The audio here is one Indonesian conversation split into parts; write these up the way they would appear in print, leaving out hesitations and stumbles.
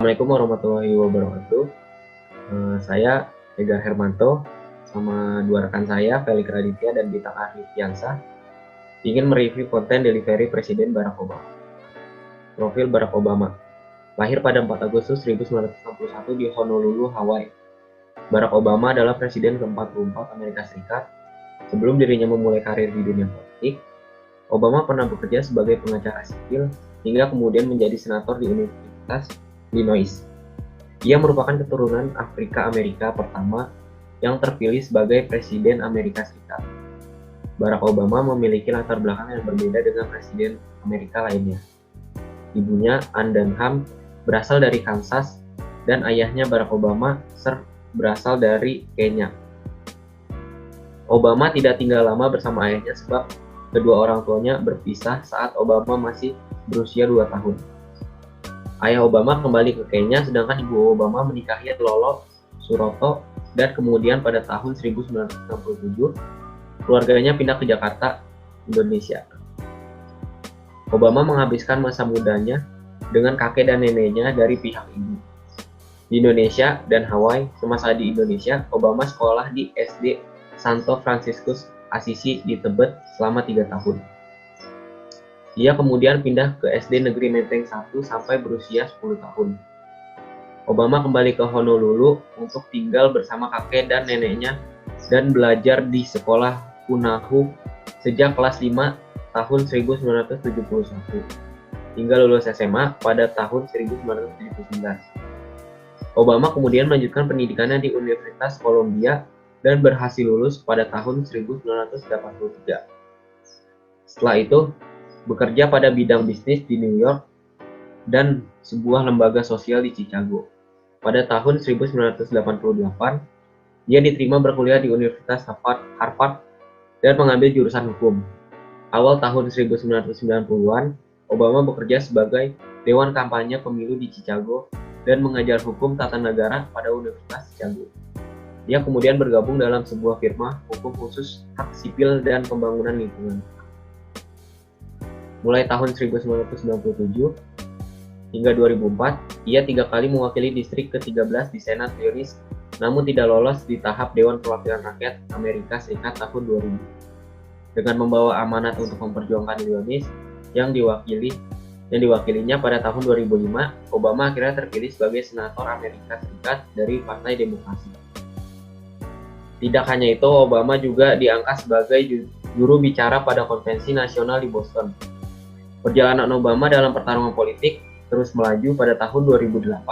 Assalamualaikum warahmatullahi wabarakatuh. Saya Ega Hermanto sama dua rekan saya, Felix Raditya dan Bintang Arifyansa, ingin mereview konten delivery Presiden Barack Obama. Profil Barack Obama. Lahir pada 4 Agustus 1961 di Honolulu, Hawaii. Barack Obama adalah Presiden ke-44 Amerika Serikat. Sebelum dirinya memulai karir di dunia politik, Obama pernah bekerja sebagai pengacara sipil hingga kemudian menjadi senator di Universitas Illinois. Ia merupakan keturunan Afrika Amerika pertama yang terpilih sebagai Presiden Amerika Serikat. Barack Obama memiliki latar belakang yang berbeda dengan Presiden Amerika lainnya. Ibunya, Ann Dunham, berasal dari Kansas dan ayahnya Barack Obama berasal dari Kenya. Obama tidak tinggal lama bersama ayahnya sebab kedua orang tuanya berpisah saat Obama masih berusia 2 tahun. Ayah Obama kembali ke Kenya, sedangkan ibu Obama menikahi Lolo Suroto, dan kemudian pada tahun 1967, keluarganya pindah ke Jakarta, Indonesia. Obama menghabiskan masa mudanya dengan kakek dan neneknya dari pihak ibu. Di Indonesia dan Hawaii, semasa di Indonesia, Obama sekolah di SD Santo Franciscus Assisi di Tebet selama 3 tahun. Ia kemudian pindah ke SD Negeri Menteng 1 sampai berusia 10 tahun. Obama kembali ke Honolulu untuk tinggal bersama kakek dan neneknya dan belajar di sekolah Punahou sejak kelas 5 tahun 1971 hingga lulus SMA pada tahun 1979. Obama kemudian melanjutkan pendidikannya di Universitas Columbia dan berhasil lulus pada tahun 1983. Setelah itu, bekerja pada bidang bisnis di New York dan sebuah lembaga sosial di Chicago. Pada tahun 1988, dia diterima berkuliah di Universitas Harvard dan mengambil jurusan hukum. Awal tahun 1990-an, Obama bekerja sebagai Dewan Kampanye Pemilu di Chicago dan mengajar hukum tata negara pada Universitas Chicago. Dia kemudian bergabung dalam sebuah firma hukum khusus hak sipil dan pembangunan lingkungan. Mulai tahun 1997 hingga 2004, ia 3 kali mewakili distrik ke-13 di Senat Zionis, namun tidak lolos di tahap Dewan Perwakilan Rakyat Amerika Serikat tahun 2000. Dengan membawa amanat untuk memperjuangkan Zionis yang diwakilinya pada tahun 2005, Obama akhirnya terpilih sebagai senator Amerika Serikat dari Partai Demokrasi. Tidak hanya itu, Obama juga diangkat sebagai juru bicara pada konvensi nasional di Boston. Perjalanan Obama dalam pertarungan politik terus melaju. Pada tahun 2008,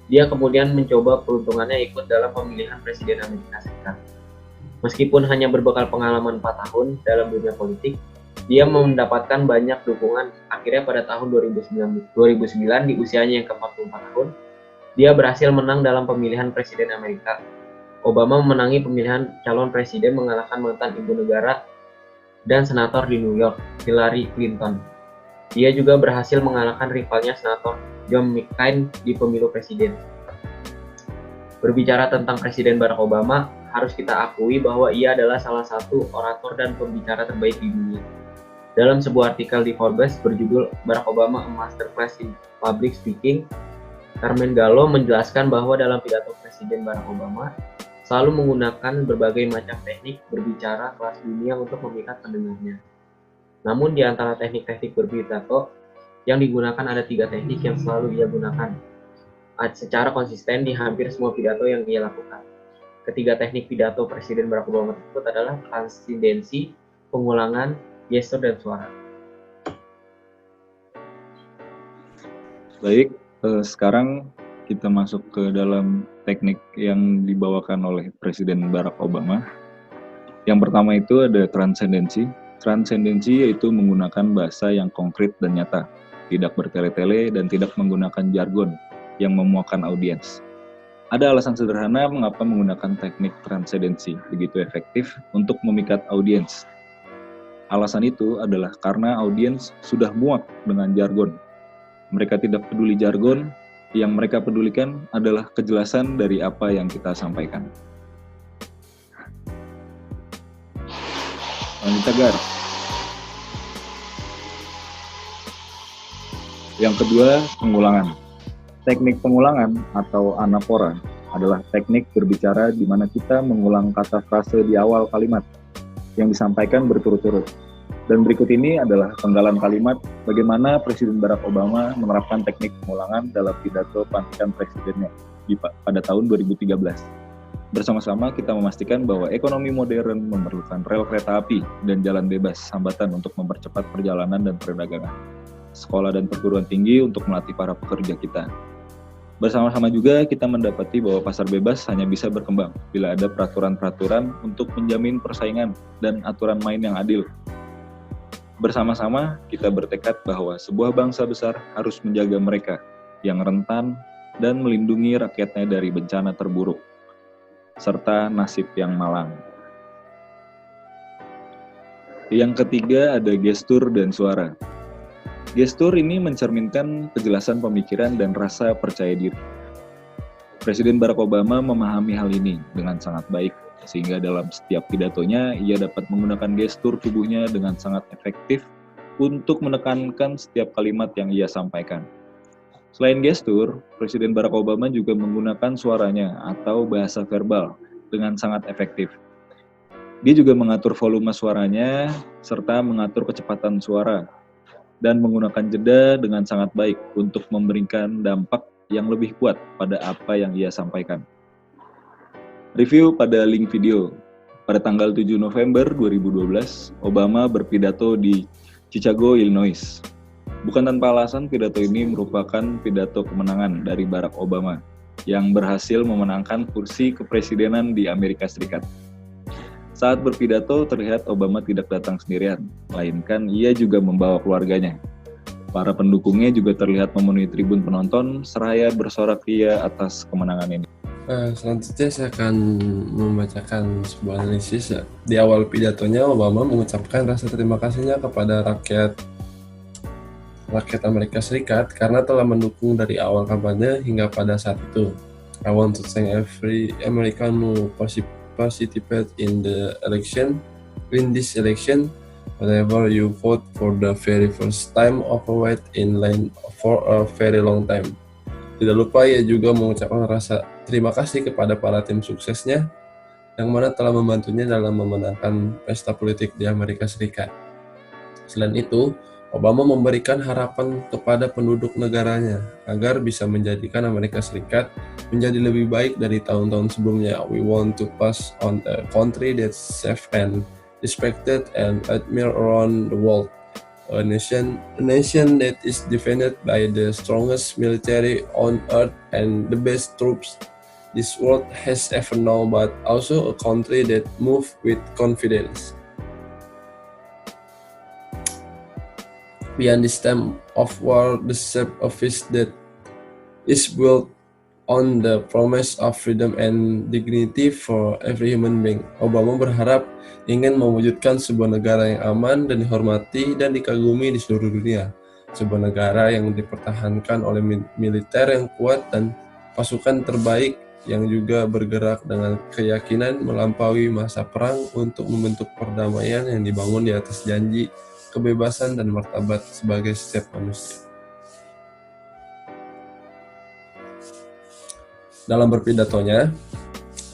dia kemudian mencoba peruntungannya ikut dalam pemilihan Presiden Amerika Serikat. Meskipun hanya berbekal pengalaman 4 tahun dalam dunia politik, dia mendapatkan banyak dukungan. Akhirnya pada tahun 2009 di usianya yang ke-44 tahun, dia berhasil menang dalam pemilihan Presiden Amerika. Obama memenangi pemilihan calon presiden mengalahkan mantan ibu negara dan senator di New York, Hillary Clinton. Dia juga berhasil mengalahkan rivalnya senator John McCain di pemilu presiden. Berbicara tentang Presiden Barack Obama, harus kita akui bahwa ia adalah salah satu orator dan pembicara terbaik di dunia. Dalam sebuah artikel di Forbes berjudul Barack Obama A Masterclass in Public Speaking, Carmen Gallo menjelaskan bahwa dalam pidato Presiden Barack Obama selalu menggunakan berbagai macam teknik berbicara kelas dunia untuk memikat pendengarnya. Namun di antara teknik-teknik berpidato yang digunakan ada 3 teknik yang selalu ia gunakan secara konsisten di hampir semua pidato yang ia lakukan. Ketiga teknik pidato Presiden Barack Obama tersebut adalah transidensi, pengulangan, gestur, dan suara. Baik, sekarang kita masuk ke dalam teknik yang dibawakan oleh Presiden Barack Obama. Yang pertama itu ada transendensi. Transendensi yaitu menggunakan bahasa yang konkret dan nyata, tidak bertele-tele dan tidak menggunakan jargon yang memuakkan audiens. Ada alasan sederhana mengapa menggunakan teknik transendensi begitu efektif untuk memikat audiens. Alasan itu adalah karena audiens sudah muak dengan jargon. Mereka tidak peduli jargon, yang mereka pedulikan adalah kejelasan dari apa yang kita sampaikan. Wanita Gar. Yang kedua, pengulangan. Teknik pengulangan atau anafora adalah teknik berbicara di mana kita mengulang kata frase di awal kalimat yang disampaikan berturut-turut. Dan berikut ini adalah penggalan kalimat bagaimana Presiden Barack Obama menerapkan teknik pengulangan dalam pidato pelantikan presidennya pada tahun 2013. Bersama-sama kita memastikan bahwa ekonomi modern memerlukan rel kereta api dan jalan bebas hambatan untuk mempercepat perjalanan dan perdagangan. Sekolah dan perguruan tinggi untuk melatih para pekerja kita. Bersama-sama juga kita mendapati bahwa pasar bebas hanya bisa berkembang bila ada peraturan-peraturan untuk menjamin persaingan dan aturan main yang adil. Bersama-sama kita bertekad bahwa sebuah bangsa besar harus menjaga mereka yang rentan dan melindungi rakyatnya dari bencana terburuk serta nasib yang malang. Yang ketiga ada gestur dan suara. Gestur ini mencerminkan kejelasan pemikiran dan rasa percaya diri. Presiden Barack Obama memahami hal ini dengan sangat baik, sehingga dalam setiap pidatonya ia dapat menggunakan gestur tubuhnya dengan sangat efektif untuk menekankan setiap kalimat yang ia sampaikan. Selain gestur, Presiden Barack Obama juga menggunakan suaranya atau bahasa verbal dengan sangat efektif. Dia juga mengatur volume suaranya serta mengatur kecepatan suara dan menggunakan jeda dengan sangat baik untuk memberikan dampak yang lebih kuat pada apa yang ia sampaikan. Review pada link video. Pada tanggal 7 November 2012, Obama berpidato di Chicago, Illinois. Bukan tanpa alasan pidato ini merupakan pidato kemenangan dari Barack Obama yang berhasil memenangkan kursi kepresidenan di Amerika Serikat. Saat berpidato terlihat Obama tidak datang sendirian, melainkan ia juga membawa keluarganya. Para pendukungnya juga terlihat memenuhi tribun penonton seraya bersorak ria atas kemenangan ini. Selanjutnya saya akan membacakan sebuah analisis. Di awal pidatonya, Obama mengucapkan rasa terima kasihnya kepada rakyat Amerika Serikat karena telah mendukung dari awal kampanye hingga pada saat itu. I want to thank every American who participated in this election. Whenever you vote for the very first time or wait in line for a very long time. Tidak lupa ia juga mengucapkan rasa terima kasih kepada para tim suksesnya yang mana telah membantunya dalam memenangkan pesta politik di Amerika Serikat. Selain itu, Obama memberikan harapan kepada penduduk negaranya agar bisa menjadikan Amerika Serikat menjadi lebih baik dari tahun-tahun sebelumnya. We want to pass on a country that's safe and respected and admired around the world. A nation that is defended by the strongest military on earth and the best troops this world has ever known, but also a country that moves with confidence. Beyond this time of war, the shape of peace that is built on the promise of freedom and dignity for every human being. Obama berharap ingin mewujudkan sebuah negara yang aman dan dihormati dan dikagumi di seluruh dunia. Sebuah negara yang dipertahankan oleh militer yang kuat dan pasukan terbaik yang juga bergerak dengan keyakinan melampaui masa perang untuk membentuk perdamaian yang dibangun di atas janji, kebebasan, dan martabat sebagai setiap manusia. Dalam berpidatonya,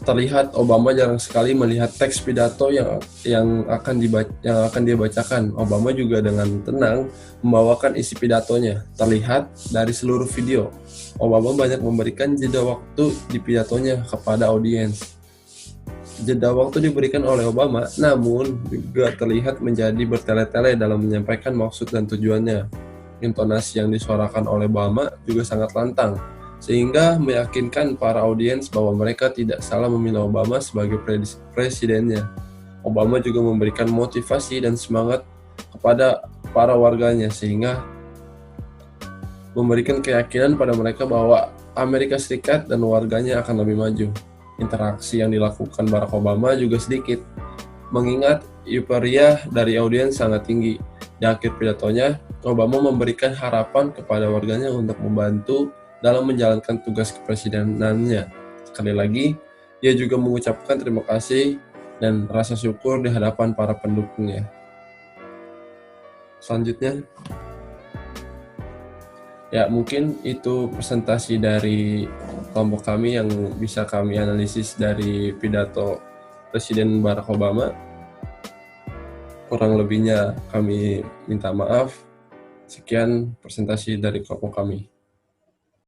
terlihat Obama jarang sekali melihat teks pidato yang akan dia bacakan. Obama juga dengan tenang membawakan isi pidatonya. Terlihat dari seluruh video, Obama banyak memberikan jeda waktu di pidatonya kepada audiens. Jeda waktu diberikan oleh Obama, namun juga terlihat menjadi bertele-tele dalam menyampaikan maksud dan tujuannya. Intonasi yang disuarakan oleh Obama juga sangat lantang, sehingga meyakinkan para audiens bahwa mereka tidak salah memilih Obama sebagai presidennya. Obama juga memberikan motivasi dan semangat kepada para warganya, sehingga memberikan keyakinan pada mereka bahwa Amerika Serikat dan warganya akan lebih maju. Interaksi yang dilakukan Barack Obama juga sedikit, mengingat euforia dari audiens sangat tinggi. Di akhir pidatonya, Obama memberikan harapan kepada warganya untuk membantu dalam menjalankan tugas kepresidenannya. Sekali lagi, ia juga mengucapkan terima kasih dan rasa syukur di hadapan para pendukungnya. Selanjutnya, Ya, mungkin itu presentasi dari kelompok kami yang bisa kami analisis dari pidato Presiden Barack Obama. Kurang lebihnya kami minta maaf. Sekian presentasi dari kelompok kami.